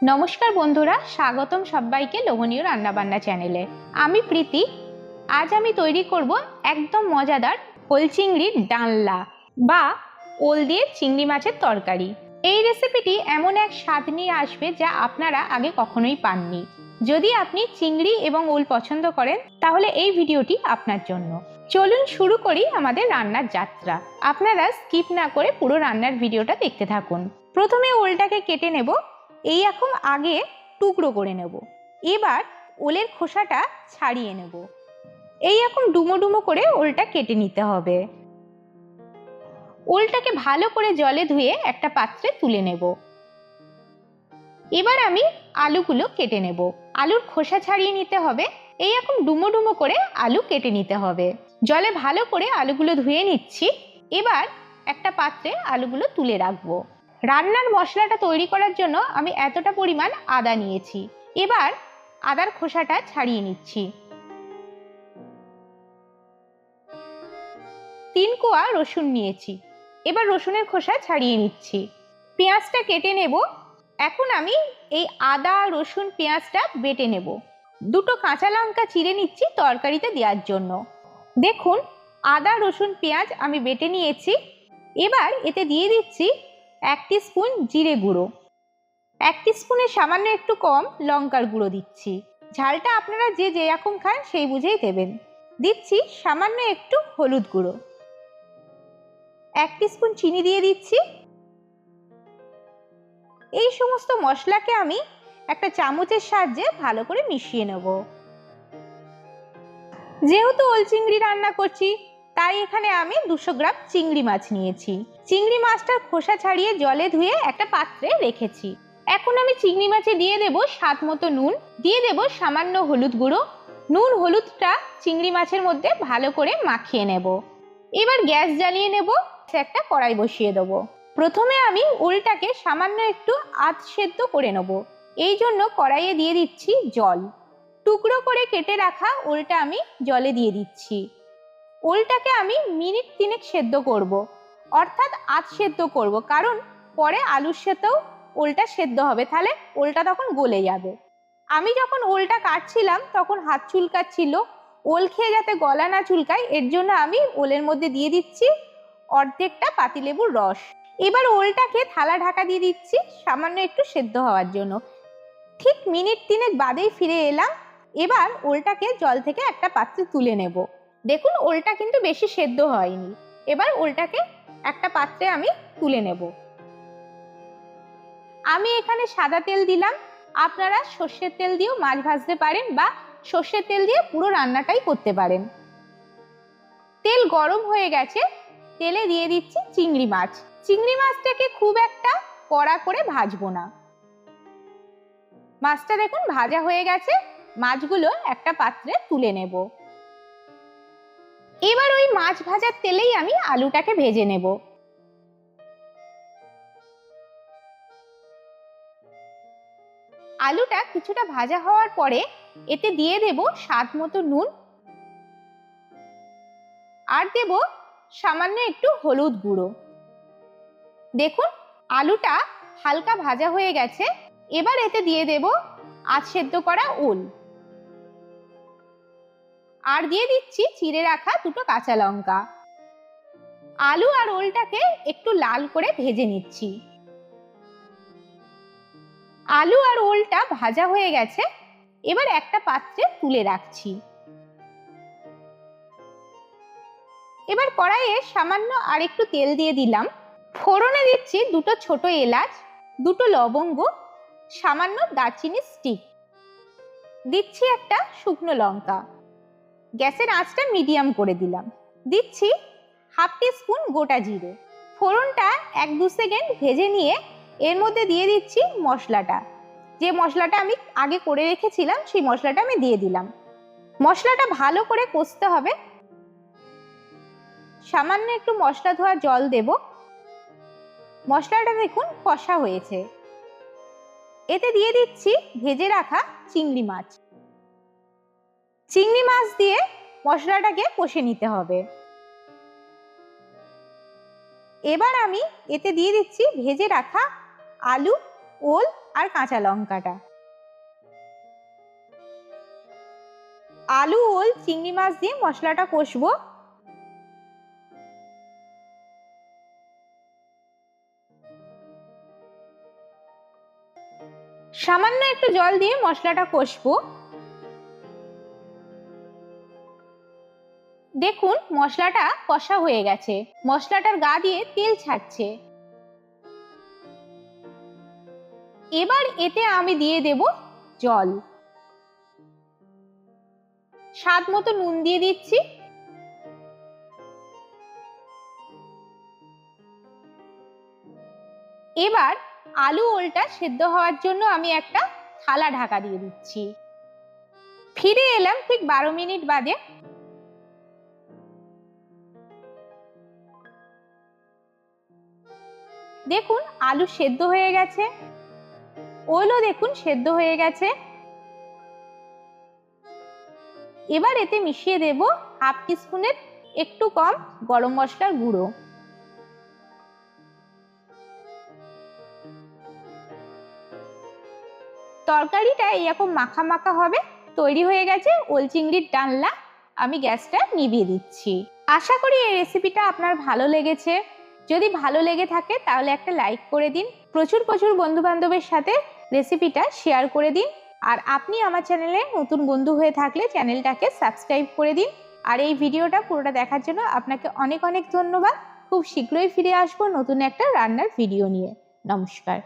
নমস্কার বন্ধুরা, স্বাগতম সবাইকে লোভনীয় রান্নাবান্না চ্যানেলে। আমি প্রীতি। আজ আমি তৈরি করব একদম মজাদার ওল চিংড়ির ডালনা বা ওল দিয়ে চিংড়ি মাছের তরকারি। এই রেসিপিটি এমন এক স্বাদ নিয়ে আসবে যা আপনারা আগে কখনোই পাননি। যদি আপনি চিংড়ি এবং ওল পছন্দ করেন তাহলে এই ভিডিওটি আপনার জন্য। চলুন শুরু করি আমাদের রান্নার যাত্রা। আপনারা স্কিপ না করে পুরো রান্নার ভিডিওটা দেখতে থাকুন। প্রথমে ওলটাকে কেটে নেব। এই এখন আগে টুকরো করে নেব। এবার ওলের খোসাটা ছাড়িয়ে নেব। এই এখন ডুমো ডুমো করে ওলটা কেটে নিতে হবে। ওলটাকে ভালো করে জলে ধুয়ে একটা পাত্রে তুলে নেব। এবার আমি আলুগুলো কেটে নেব। আলুর খোসা ছাড়িয়ে নিতে হবে। এই এখন ডুমো ডুমো করে আলু কেটে নিতে হবে। জলে ভালো করে আলুগুলো ধুয়ে নিচ্ছি। এবার একটা পাত্রে আলুগুলো তুলে রাখবো। রান্নার মশলাটা তৈরি করার জন্য আমি এতটা পরিমাণ আদা নিয়েছি। এবার আদার খোসাটা ছাড়িয়ে নিচ্ছি। 3 কোয়া রসুন নিয়েছি। এবার রসুনের খোসা ছাড়িয়ে নিচ্ছি। পেঁয়াজটা কেটে নেব। এখন আমি এই আদা রসুন পেঁয়াজটা বেটে নেব। 2টো কাঁচা লঙ্কা চিড়ে নিচ্ছি তরকারিতে দেওয়ার জন্য। দেখুন, আদা রসুন পেঁয়াজ আমি বেটে নিয়েছি। এবার এতে দিয়ে দিচ্ছি 1 টিস্পুন জিরে গুঁড়ো, 1 টিস্পুনের সামান্য একটু কম লঙ্কার গুঁড়ো দিচ্ছি। ঝালটা আপনারা যে যেরকম খান সেই বুঝেই দেবেন। দিচ্ছি সামান্য একটু হলুদ গুঁড়ো, 1 টিস্পুন চিনি দিয়ে দিচ্ছি। এই সমস্ত মশলাকে আমি একটা চামচের সাহায্যে ভালো করে মিশিয়ে নেব। যেহেতু ওল চিংড়ি রান্না করছি তাই এখানে আমি 200 গ্রাম চিংড়ি মাছ নিয়েছি। চিংড়ি মাছটার খোসা ছাড়িয়ে জলে ধুয়ে একটা পাত্রে রেখেছি। এখন আমি চিংড়ি মাছে দিয়ে দেব স্বাদ মতো নুন, দিয়ে দেব সামান্য হলুদ গুঁড়ো। নুন হলুদটা চিংড়ি মাছের মধ্যে ভালো করে মাখিয়ে নেব। এবার গ্যাস জ্বালিয়ে নেব। একটা কড়াই বসিয়ে দেব। প্রথমে আমি ওলটাকে সামান্য একটু আধ সেদ্ধ করে নেব। এই জন্য কড়াইয়ে দিয়ে দিচ্ছি জল। টুকরো করে কেটে রাখা ওলটা আমি জলে দিয়ে দিচ্ছি। ওলটাকে আমি মিনিট 3 সেদ্ধ করব, অর্থাৎ আধ সেদ্ধ করব, কারণ পরে আলুর সাথেও ওলটা সেদ্ধ হবে, তাহলে ওলটা তখন গলে যাবে। আমি যখন ওলটা কাটছিলাম তখন হাত চুলকাচ্ছিল। ওল খেয়ে যাতে গলা না চুলকায় এর জন্য আমি ওলের মধ্যে দিয়ে দিচ্ছি অর্ধেকটা পাতিলেবুর রস। এবার ওলটাকে থালা ঢাকা দিয়ে দিচ্ছি সামান্য একটু সেদ্ধ হওয়ার জন্য। ঠিক মিনিট 3 বাদেই ফিরে এলাম। এবার ওলটাকে জল থেকে একটা পাত্রে তুলে নেব। দেখুন, ওলটা কিন্তু বেশি সেদ্ধ হয়নি। এবার ওলটাকে একটা পাত্রে আমি তুলে নেব। আমি এখানে সাদা তেল দিলাম। আপনারা সর্ষের তেল দিয়েও মাছ ভাজতে পারেন বা সর্ষের তেল দিয়ে পুরো রান্নাটাই করতে পারেন। তেল গরম হয়ে গেছে। তেলে দিয়ে দিচ্ছি চিংড়ি মাছ। চিংড়ি মাছটাকে খুব একটা কড়া করে ভাজবো না। মাছটা দেখুন ভাজা হয়ে গেছে। মাছগুলো একটা পাত্রে তুলে নেব। এবার ওই মাছ ভাজার তেলেই আমি আলুটাকে ভেজে নেব। আলুটা কিছুটা ভাজা হওয়ার পরে এতে দিয়ে দেব স্বাদ মতো নুন, আর দেব সামান্য একটু হলুদ গুঁড়ো। দেখুন, আলুটা হালকা ভাজা হয়ে গেছে। এবার এতে দিয়ে দেব আধ সেদ্ধ করা ওল, আর দিয়ে দিচ্ছি চিড়ে রাখা 2টো কাঁচা লঙ্কা। আলু আর ওলটাকে একটু লাল করে ভেজে নিচ্ছি। আলু আর ওলটা ভাজা হয়ে গেছে। এবার একটা পাত্রে তুলে রাখছি। এবার কড়াইয়ে সামান্য আর একটু তেল দিয়ে দিলাম। ফোড়নে দিচ্ছি 2টো ছোট এলাচ, 2টো লবঙ্গ, সামান্য দারচিনি স্টিক, দিচ্ছি একটা শুকনো লঙ্কা। গ্যাসের আঁচটা মিডিয়াম করে দিলাম। দিচ্ছি হাফ টিস্পুন গোটা জিরে। ফোড়নটা 1-2 সেকেন্ড ভেজে নিয়ে এর মধ্যে দিয়ে দিচ্ছি মশলাটা। যে মশলাটা আমি আগে করে রেখেছিলাম সেই মশলাটা আমি দিয়ে দিলাম। মশলাটা ভালো করে কষতে হবে। সামান্য একটু মশলা ধোয়া জল দেব। মশলাটা দেখুন কষা হয়েছে। এতে দিয়ে দিচ্ছি ভেজে রাখা চিংড়ি মাছ। চিংড়ি মাছ দিয়ে মশলাটাকে কষে নিতে হবে। এবার আমি এতে দিয়ে দিচ্ছি ভেজে রাখা আলু, ওল আর কাঁচা লঙ্কাটা। আলু, ওল, চিংড়ি মাছ দিয়ে মশলাটা কষবো। সামান্য একটু জল দিয়ে মশলাটা কষবো। দেখুন মশলাটা কষা হয়ে গেছে, মশলাটার গা দিয়ে তেল ছাড়ছে। এবার এতে আমি দিয়ে দেব জল। স্বাদ মতো নুন দিয়ে দিচ্ছি। এবার আলু ওলটা সেদ্ধ হওয়ার জন্য আমি একটা থালা ঢাকা দিয়ে দিচ্ছি। ফিরে এলাম ঠিক 12 মিনিট বাদে। দেখুন আলু সেদ্ধ হয়ে গেছে, ওলও দেখুন সেদ্ধ হয়ে গেছে। এবার এতে মিশিয়ে দেব হাফ টিস্পুনের একটু কম গরম মশলার গুঁড়ো। তরকারিটা এরকম মাখা মাখা হবে। তৈরি হয়ে গেছে ওল চিংড়ির ডালনা। আমি গ্যাসটা নিভিয়ে দিচ্ছি। আশা করি এই রেসিপিটা আপনার ভালো লেগেছে। যদি ভালো লেগে থাকে তাহলে একটা লাইক করে দিন। প্রচুর প্রচুর বন্ধু বান্ধবের সাথে রেসিপিটা শেয়ার করে দিন। আর আপনি আমার চ্যানেলে নতুন বন্ধু হয়ে থাকলে চ্যানেলটাকে সাবস্ক্রাইব করে দিন। আর এই ভিডিওটা পুরোটা দেখার জন্য আপনাকে অনেক অনেক ধন্যবাদ। খুব শীঘ্রই ফিরে আসবো নতুন একটা রান্নার ভিডিও নিয়ে। নমস্কার।